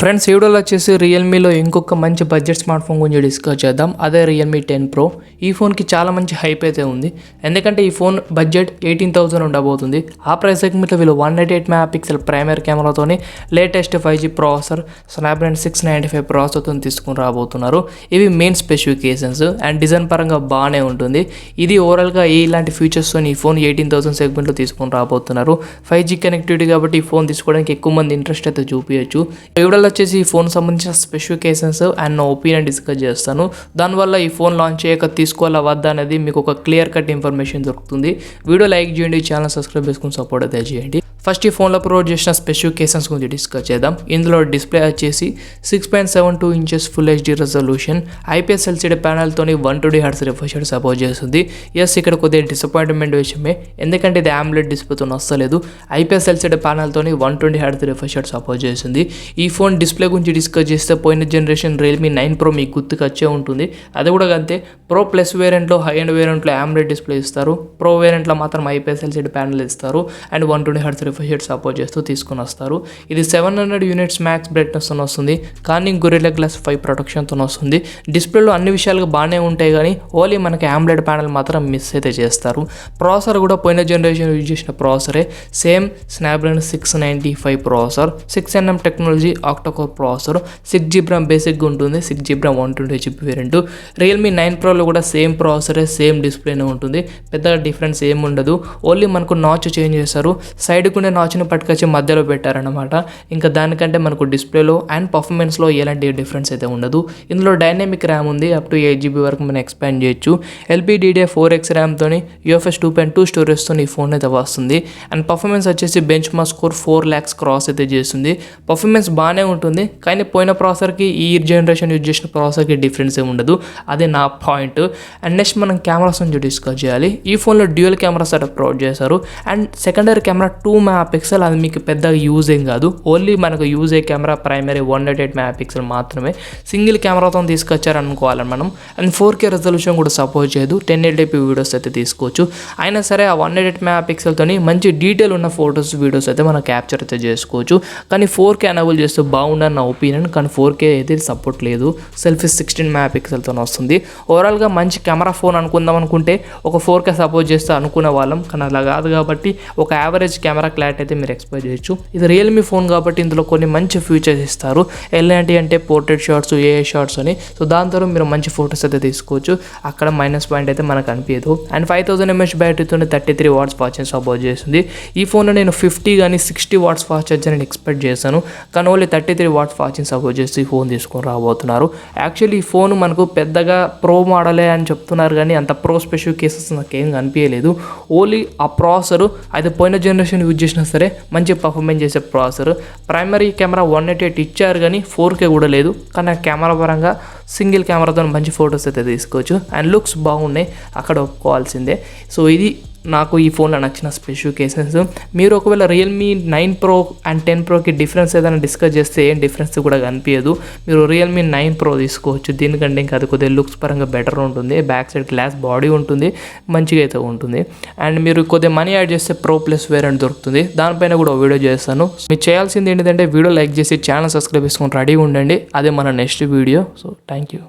Friends ఈ వీడియోలో వచ్చేసి రియల్మీలో ఇంకొక మంచి బడ్జెట్ స్మార్ట్ ఫోన్ గురించి డిస్కస్ చేద్దాం. అదే రియల్మీ 10 Pro. ఈ ఫోన్కి చాలా మంచి హైప్ అయితే ఉంది. ఎందుకంటే ఈ ఫోన్ బడ్జెట్ 18,000 ఉండబోతుంది. ఆ ప్రైస్ సెగ్మెంట్లో వీళ్ళు 188 మెగాపిక్సెల్ ప్రైమరీ కెమెరాతోని లేటెస్ట్ 5G ప్రాసెసర్ స్నాప్డ్రాగన్ 695 ప్రాసెసర్తో తీసుకుని రాబోతున్నారు. ఇవి మెయిన్ స్పెసిఫికేషన్స్ అండ్ డిజైన్ పరంగా బాగానే ఉంటుంది. ఇది ఓవరాల్గా ఇలాంటి ఫీచర్స్తో ఈ ఫోన్ 18,000 సెగ్మెంట్లో తీసుకుని రాబోతున్నారు. 5G కనెక్టివిటీ కాబట్టి ఈ ఫోన్ తీసుకోవడానికి ఎక్కువ మంది ఇంట్రెస్ట్ అయితే చూపించచ్చు. వచ్చేసి ఈ ఫోన్ సంబంధించిన స్పెసిఫికేషన్స్ అండ్ నా ఒపీనియన్ డిస్కస్ చేస్తాను. దానివల్ల ఈ ఫోన్ లాంచ్ చేయక తీసుకోవాలా వద్దా అనేది మీకు ఒక క్లియర్ కట్ ఇన్ఫర్మేషన్ దొరుకుతుంది. వీడియో లైక్ చేయండి, ఛానల్ సబ్స్క్రైబ్ చేసుకుని సపోర్ట్ అయితే చేయండి. ఫస్ట్ ఈ ఫోన్లో ప్రొవైడ్ చేసిన స్పెసిఫికేషన్స్ గురించి డిస్కస్ చేద్దాం. ఇందులో డిస్ప్లే వచ్చేసి 6.72 inches full HD resolution IPS LCD ప్యానల్తోని 120 Hz రిఫ్రెష్ రేట్ సపోర్ట్ చేస్తుంది. ఎస్ ఇక్కడ కొద్దిగా డిసప్పాయింట్మెంట్ విషయమే, ఎందుకంటే ఇది AMOLED డిస్ప్లేతో వస్తలేదు. ఐపీఎస్ ఎల్సీడీ ప్యానల్తోని 120 Hz రిఫ్రెష్ రేట్ సపోర్ట్ చేస్తుంది. ఈ ఫోన్ డిస్ప్లే గురించి డిస్కస్ చేస్తే పోయిన జనరేషన్ Realme 9 Pro మీకు గుర్తుకు వచ్చే ఉంటుంది. అది కూడా అంతే. ప్రో ప్లస్ వేరియంట్లో హై అండ్ వేరియంట్లో AMOLED డిస్ప్లే ఇస్తారు. ప్రో వేరియంట్లో మాత్రం ఐపీఎస్ ఎల్సీడీ ప్యానల్ ఇస్తారు అండ్ 120 Hz రిఫ్రెష్ సపోర్ట్ చేస్తూ తీసుకుని వస్తారు. ఇది 700 యూనిట్స్ మ్యాక్స్ బ్రైట్నెస్తో వస్తుంది, కానీ గొరిల్లా గ్లాస్ 5 ప్రొటెక్షన్తో వస్తుంది. డిస్ప్లేలో అన్ని విషయాలుగా బాగానే ఉంటాయి, కానీ ఓన్లీ మనకి AMOLED ప్యానల్ మాత్రం మిస్ అయితే చేస్తారు. ప్రాసెసర్ కూడా పోయిన జనరేషన్ యూజ్ చేసిన ప్రాసెసరే, same Snapdragon 695 processor, 6nm technology octa core processor, 6GB RAM బేసిక్గా ఉంటుంది, 6GB RAM 128GB variant. Realme 9 Proలో కూడా సేమ్ ప్రాసెసరే, సేమ్ డిస్ప్లేనే ఉంటుంది. పెద్దగా డిఫరెన్స్ ఏమి ఉండదు. ఓన్లీ మనకు నాచ్ చేంజ్ చేస్తారు, సైడ్కునే నాచ్ని పట్టుకొచ్చి మధ్యలో పెట్టారనమాట. ఇంకా దానికంటే మనకు డిస్ప్లేలో అండ్ పర్ఫార్మెన్స్లో ఎలాంటి డిఫరెన్స్ అయితే ఉండదు. ఇందులో డైనమిక్ ర్యామ్ ఉంది, అప్ టు 8GB వరకు మనం ఎక్స్పాండ్ చేయొచ్చు. LPDDR4X ర్యామ్తో UFS 2.2 స్టోరేజ్తో ఈ ఫోన్ అయితే వస్తుంది. అండ్ పర్ఫార్మెన్స్ వచ్చేసి bench mark score 4 lakhs cross అయితే చేస్తుంది. పర్ఫార్మెన్స్ బాగానే ఉంటుంది, కానీ పోయిన ప్రాసెసర్కి ఈ జనరేషన్ యూజ్ చేసిన ప్రాసెసర్కి డిఫరెన్స్ ఏమి ఉండదు. అదే నా పాయింట్. అండ్ నెక్స్ట్ మనం కెమెరాస్ నుంచి డిస్కస్ చేయాలి. ఈ ఫోన్లో డ్యూయల్ కెమెరా సెటప్ ప్రొవైడ్ చేశారు అండ్ సెకండరీ కెమెరా 2 మెగాపిక్సెల్. అది మీకు పెద్దగా యూజ్ ఏం కాదు, ఓన్లీ మనకు యూజ్ అయ్యే కెమెరా ప్రైమరీ 188 మెగాపిక్సెల్ మాత్రమే. సింగిల్ కెమెరాతో తీసుకొచ్చారనుకోవాలి మనం. అండ్ 4K రెజల్యూషన్ కూడా సపోర్ట్ చేయదు, 1080p వీడియోస్ అయితే తీసుకోవచ్చు. అయినా సరే ఆ 188 మెగాపిక్సెల్తో మంచి డీటెయిల్ ఉన్న ఫొటోస్ వీడియోస్ అయితే మనం క్యాప్చర్ అయితే చేసుకోవచ్చు. కానీ 4K ఎనేబుల్ చేస్తే బాగుండని నా ఒపీనియన్, కానీ 4K అయితే సపోర్ట్ లేదు. సెల్ఫీ 16 మెగాపిక్సెల్తో వస్తుంది. ఓవరాల్గా మంచి కెమెరా ఫోన్ అనుకుందాం అనుకుంటే ఒక 4K సపోర్ట్ చేస్తే అనుకునే వాళ్ళం, కానీ అలా కాదు. కాబట్టి ఒక యావరేజ్ కెమెరా క్లారిటీ అయితే మీరు ఎక్స్పెక్ట్ చేయొచ్చు. ఇది రియల్మీ ఫోన్ కాబట్టి ఇందులో కొన్ని మంచి ఫీచర్స్ ఇస్తారు. ఎలాంటి అంటే పోర్ట్రేట్ షాట్స్, ఏఐ షాట్స్ అని. సో దాంతో మీరు మంచి ఫొటోస్ అయితే తీసుకోవచ్చు. అక్కడ మైనస్ పాయింట్ అయితే మనకు అనిపించదు. And 5000 mAh బ్యాటరీతో 33 watts fast charging support చేస్తుంది. ఈ ఫోన్లో నేను 50 కానీ 60 watts ఫాస్ట్ ఛార్జర్ నేను ఎక్స్పెక్ట్ చేశాను, కానీ only 33 watts fast charging support చేసి ఈ ఫోన్ తీసుకొని రాబోతున్నారు. యాక్చువల్లీ ఈ ఫోన్ మనకు పెద్దగా ప్రో మోడలే అని చెప్తున్నారు, కానీ అంత ప్రో స్పెసిఫికేషన్స్ నాకేం కనిపించలేదు. ఓన్లీ ఆ ప్రాసెసర్ అది పోయిన జనరేషన్ యూజ్ చేసినా సరే మంచి పర్ఫార్మెన్స్ చేసే ప్రాసెసర్. ప్రైమరీ కెమెరా 188 ఇచ్చారు, కానీ 4K కూడా లేదు. కానీ ఆ కెమెరా పరంగా సింగిల్ కెమెరాతో మంచి ఫొటోస్ అయితే తీసుకోవచ్చు అండ్ లుక్స్ బాగున్నాయి, అక్కడ ఒప్పుకోవాల్సిందే. సో ఇది నాకు ఈ ఫోన్లో నచ్చిన స్పెసిఫికేషన్స్. మీరు ఒకవేళ రియల్మీ 9 Pro అండ్ 10 Proకి డిఫరెన్స్ ఏదైనా డిస్కస్ చేస్తే ఏం డిఫరెన్స్ కూడా కనిపించదు. మీరు రియల్మీ 9 Pro తీసుకోవచ్చు, దీనికంటే ఇంకా అది కొద్దిగా లుక్స్ పరంగా బెటర్ ఉంటుంది. బ్యాక్ సైడ్ గ్లాస్ బాడీ ఉంటుంది, మంచిగా అయితే ఉంటుంది. అండ్ మీరు కొద్దిగా మనీ యాడ్ చేస్తే ప్రో ప్లస్ వేరియంట్ దొరుకుతుంది, దానిపైన కూడా వీడియో చేస్తాను. మీరు చేయాల్సింది ఏంటంటే వీడియో లైక్ చేసి ఛానల్ సబ్స్క్రైబ్ చేసుకొని రెడీగా ఉండండి. అదే మన next video. So thank you.